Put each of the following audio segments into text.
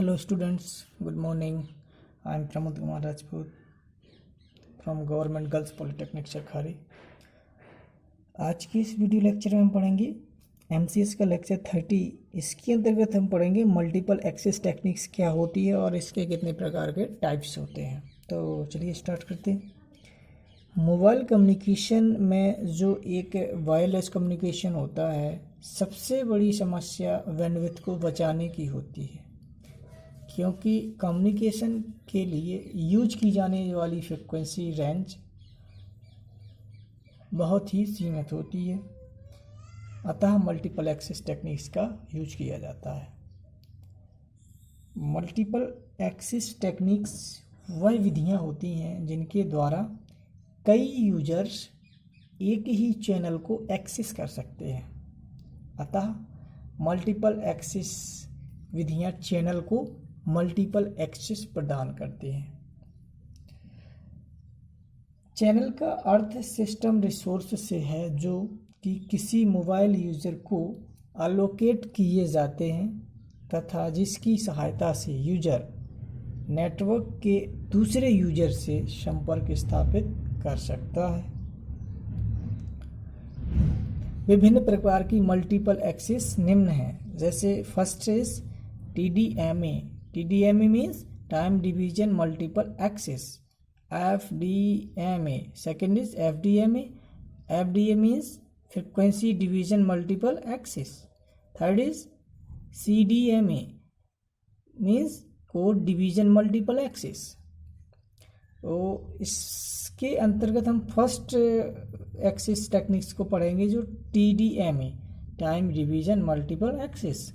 Hello students, good morning. I am Pramod Kumar Rajput from Government Girls Polytechnic Shakhari. आज की इस video lecture में हम पढ़ेंगे MCS का लेक्चर 30। इसके अंतर्गत हम पढ़ेंगे मल्टीपल एक्सेस टेक्निक्स क्या होती है और इसके कितने प्रकार के टाइप्स होते हैं। तो चलिए स्टार्ट करते हैं। मोबाइल कम्युनिकेशन में जो एक वायरलेस कम्युनिकेशन होता है, सबसे बड़ी समस्या बैंडविड्थ को बचाने की होती है, क्योंकि कम्युनिकेशन के लिए यूज की जाने वाली फ्रिक्वेंसी रेंज बहुत ही सीमित होती है, अतः मल्टीपल एक्सेस टेक्निक्स का यूज किया जाता है। मल्टीपल एक्सेस टेक्निक्स वह विधियां होती हैं जिनके द्वारा कई यूजर्स एक ही चैनल को एक्सेस कर सकते हैं, अतः मल्टीपल एक्सेस विधियां चैनल को मल्टीपल एक्सेस प्रदान करते हैं। चैनल का अर्थ सिस्टम रिसोर्स से है जो कि किसी मोबाइल यूज़र को अलोकेट किए जाते हैं तथा जिसकी सहायता से यूजर नेटवर्क के दूसरे यूजर से संपर्क स्थापित कर सकता है। विभिन्न प्रकार की मल्टीपल एक्सेस निम्न हैं, जैसे first is TDMA। TDMA means time division multiple access. FDMA. Second is FDMA. FDMA means frequency division multiple access. Third is CDMA means code division multiple access. तो इसके अंतर्गत हम फर्स्ट एक्सेस टेक्निक्स को पढ़ेंगे, जो TDMA time division multiple access.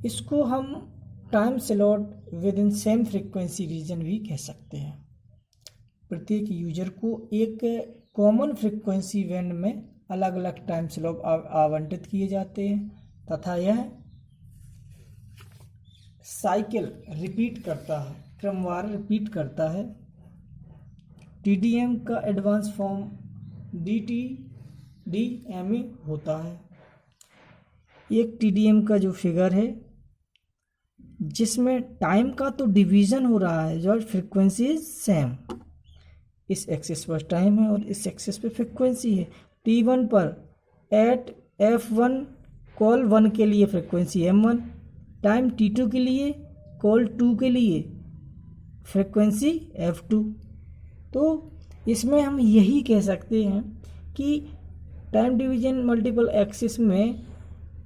इसको हम time slot within same frequency region भी कह सकते हैं। प्रत्येक यूजर को एक कॉमन फ्रीक्वेंसी बैंड में अलग अलग टाइम स्लॉट आवंटित किए जाते हैं तथा यह साइकिल रिपीट करता है, क्रमवार रिपीट करता है। TDM का एडवांस फॉर्म DTDMA होता है। एक TDM का जो फिगर है जिसमें टाइम का तो डिवीजन हो रहा है, जो फ्रीक्वेंसी इज सेम। इस एक्सिस पर टाइम है और इस एक्सिस पे फ्रीक्वेंसी है। T1 पर एट F1 कॉल 1 के लिए फ्रीक्वेंसी M1, टाइम T2 के लिए कॉल 2 के लिए फ्रीक्वेंसी F2। तो इसमें हम यही कह सकते हैं कि टाइम डिवीजन मल्टीपल एक्सिस में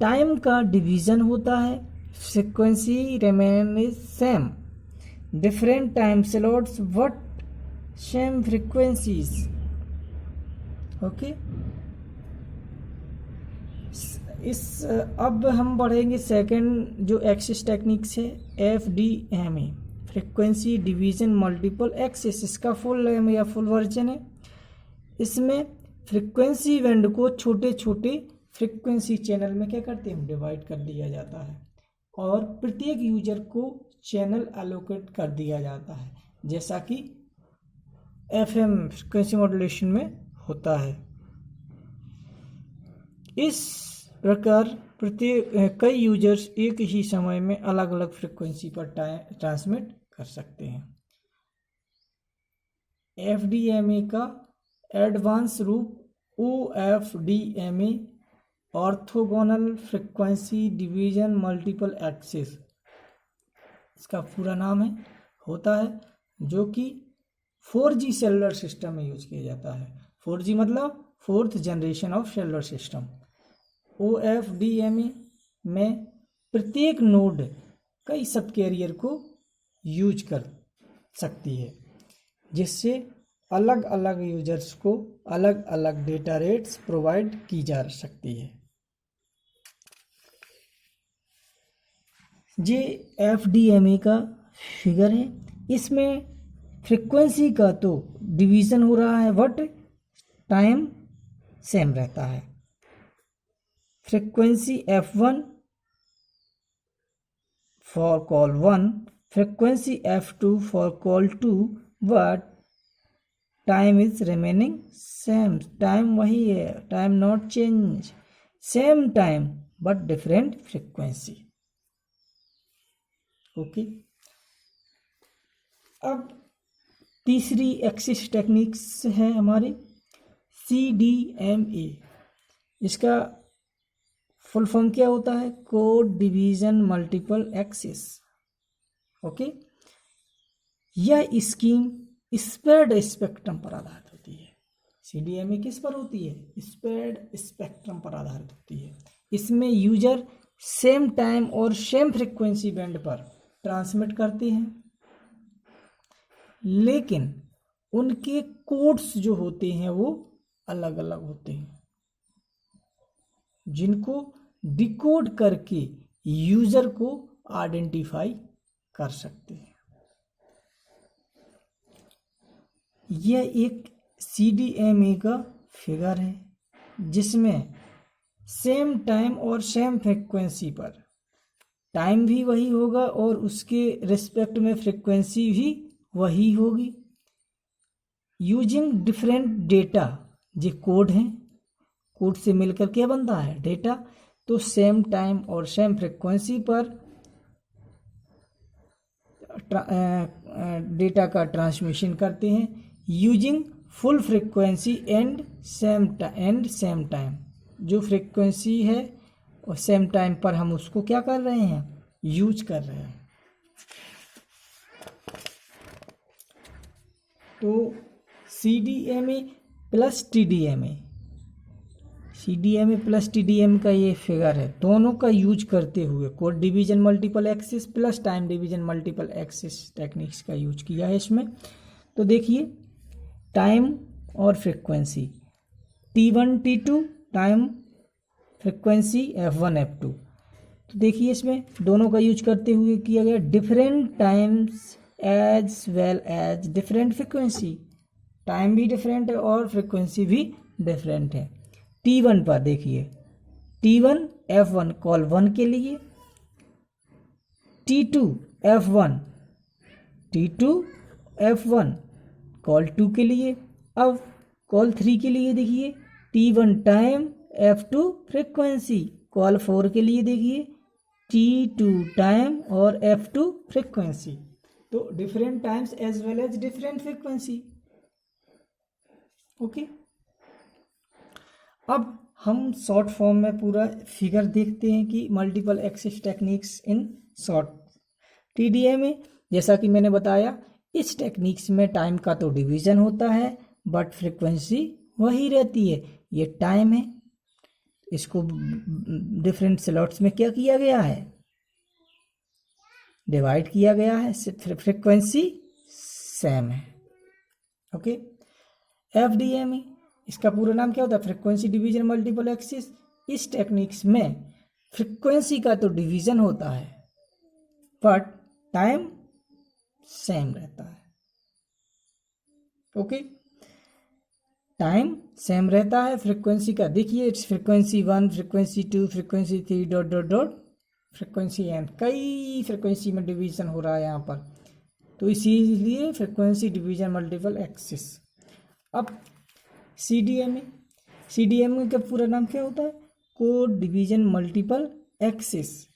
टाइम का डिवीजन होता है, frequency remain is same, different time slots but same frequencies. Okay, अब हम बढ़ेंगे सेकंड जो एक्सिस टेक्निक्स है, FDMA frequency division multiple access. इसका फुल नेम या फुल वर्जन है। इसमें फ्रीक्वेंसी बैंड को छोटे छोटे फ्रीक्वेंसी चैनल में क्या करते हैं, डिवाइड कर दिया जाता है और प्रत्येक यूजर को चैनल एलोकेट कर दिया जाता है, जैसा कि FM फ्रीक्वेंसी मॉड्यूलेशन में होता है। इस प्रकार प्रत्येक कई यूजर्स एक ही समय में अलग अलग फ्रीक्वेंसी पर ट्रांसमिट कर सकते हैं। FDMA का एडवांस रूप OFDMA orthogonal frequency division multiple access इसका पूरा नाम है, होता है, जो कि 4G सेलुलर सिस्टम में यूज किया जाता है। 4G मतलब fourth generation of cellular system. OFDMA में प्रत्येक नोड कई सब कैरियर को यूज कर सकती है, जिससे अलग अलग यूजर्स को अलग अलग डेटा रेट्स प्रोवाइड की जा सकती है। ये FDMA का फिगर है। इसमें फ्रीक्वेंसी का तो डिवीजन हो रहा है बट टाइम सेम रहता है। Frequency F1 for call 1, frequency F2 for call 2, but time is remaining same. Time वही है, time not change, same time but different frequency. Okay. अब तीसरी एक्सिस टेक्निक्स है हमारी CDMA। इसका फुल फॉर्म क्या होता है? Code division multiple axis. Okay. यह स्कीम स्प्रेड स्पेक्ट्रम पर आधारित होती है। CDMA किस पर होती है? स्प्रेड स्पेक्ट्रम पर आधारित होती है। इसमें यूजर सेम टाइम और सेम फ्रीक्वेंसी बैंड पर ट्रांसमिट करते हैं, लेकिन उनके कोड्स जो होते हैं वो अलग अलग होते हैं, जिनको डिकोड करके यूजर को आइडेंटिफाई कर सकते हैं। यह एक CDMA का फिगर है जिसमें सेम टाइम और सेम फ्रीक्वेंसी पर टाइम भी वही होगा और उसके रिस्पेक्ट में फ्रीक्वेंसी भी वही होगी। यूजिंग डिफरेंट डेटा, जो कोड हैं, कोड से मिलकर क्या बनता है? डेटा। तो सेम टाइम और सेम फ्रीक्वेंसी पर डेटा का ट्रांसमिशन करते हैं using full frequency and same time. जो फ्रीक्वेंसी है और सेम टाइम पर हम उसको क्या कर रहे हैं? यूज कर रहे हैं। तो CDMA plus TDMA, CDMA plus TDMA का ये फिगर है। दोनों का यूज करते हुए code division multiple axis plus time division multiple axis techniques का यूज किया है इसमें। तो देखिए, टाइम और frequency T1 T2, time frequency F1 F2। तो देखिए इसमें दोनों का यूज करते हुए किया गया different times as well as different frequency. Time भी डिफरेंट है और फ्रीक्वेंसी भी डिफरेंट है। T1 पर देखिए, T1 F1 कॉल 1 के लिए, T2 F1 T2 F1 call 2 के लिए। अब कॉल 3 के लिए देखिए, T1 time F2 frequency. Call 4 के लिए देखिए, T2 टाइम और F2 फ्रीक्वेंसी। तो different times as well as different frequency. Okay. अब हम शॉर्ट फॉर्म में पूरा फिगर देखते हैं कि multiple axis techniques in short. TDMA, जैसा कि मैंने बताया, इस टेक्निक्स में टाइम का तो डिवीजन होता है बट फ्रीक्वेंसी वही रहती है। ये टाइम है, इसको डिफरेंट स्लॉट्स में क्या किया गया है? डिवाइड किया गया है। फ्रीक्वेंसी सेम है। ओके। FDMA, इसका पूरा नाम क्या होता है? Frequency division multiple axis. इस टेक्निक्स में फ्रीक्वेंसी का तो डिवीजन होता है बट टाइम सेम रहता है। ओके। टाइम सेम रहता है, फ्रीक्वेंसी का देखिए, frequency 1, frequency 2, frequency 3 dot dot dot frequency n। कई फ्रीक्वेंसी में डिवीजन हो रहा है यहाँ पर, तो इसीलिए फ्रीक्वेंसी डिवीजन मल्टीपल एक्सिस। अब CDMA का पूरा नाम क्या होता है? Code division multiple axis.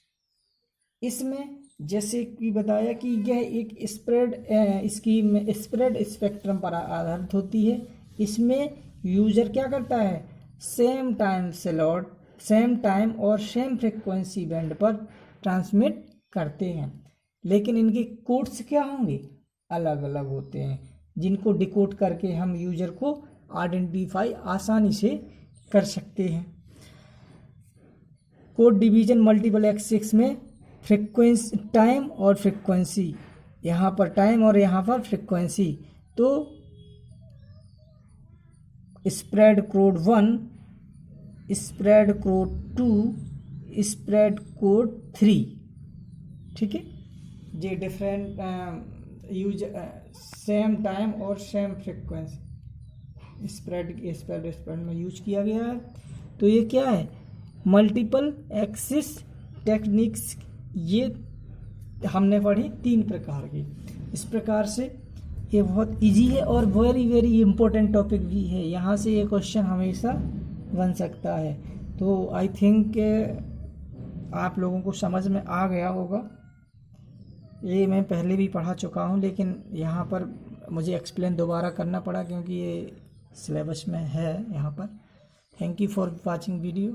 इसमें जैसे कि बताया कि यह एक स्प्रेड स्पेक्ट्रम पर आधारित होती है। इसमें यूजर क्या करता है? Same time slot, same time और सेम फ्रीक्वेंसी बैंड पर ट्रांसमिट करते हैं, लेकिन इनके कोड्स क्या होंगे? अलग अलग होते हैं, जिनको डिकोड करके हम यूजर को आइडेंटिफाई आसानी से कर सकते हैं। कोड डिवीजन मल्टीपल एक्सिस में फ्रीक्वेंसी, टाइम और फ्रीक्वेंसी, यहाँ पर टाइम और यहाँ पर फ्रीक्वेंसी। तो spread code 1, spread code 2, spread code 3, ठीक है। ये डिफरेंट यूज सेम टाइम और सेम फ्रीक्वेंसी स्प्रेड में यूज किया गया है। तो ये क्या है? Multiple axis techniques. ये हमने पढ़ी 3 प्रकार की। इस प्रकार से ये बहुत इजी है और वेरी वेरी इम्पोर्टेंट टॉपिक भी है। यहाँ से ये क्वेश्चन हमेशा बन सकता है। तो आई थिंक आप लोगों को समझ में आ गया होगा। ये मैं पहले भी पढ़ा चुका हूँ, लेकिन यहाँ पर मुझे एक्सप्लेन दोबारा करना पड़ा क्योंकि ये सिलेबस में है यहाँ पर। Thank you for watching video.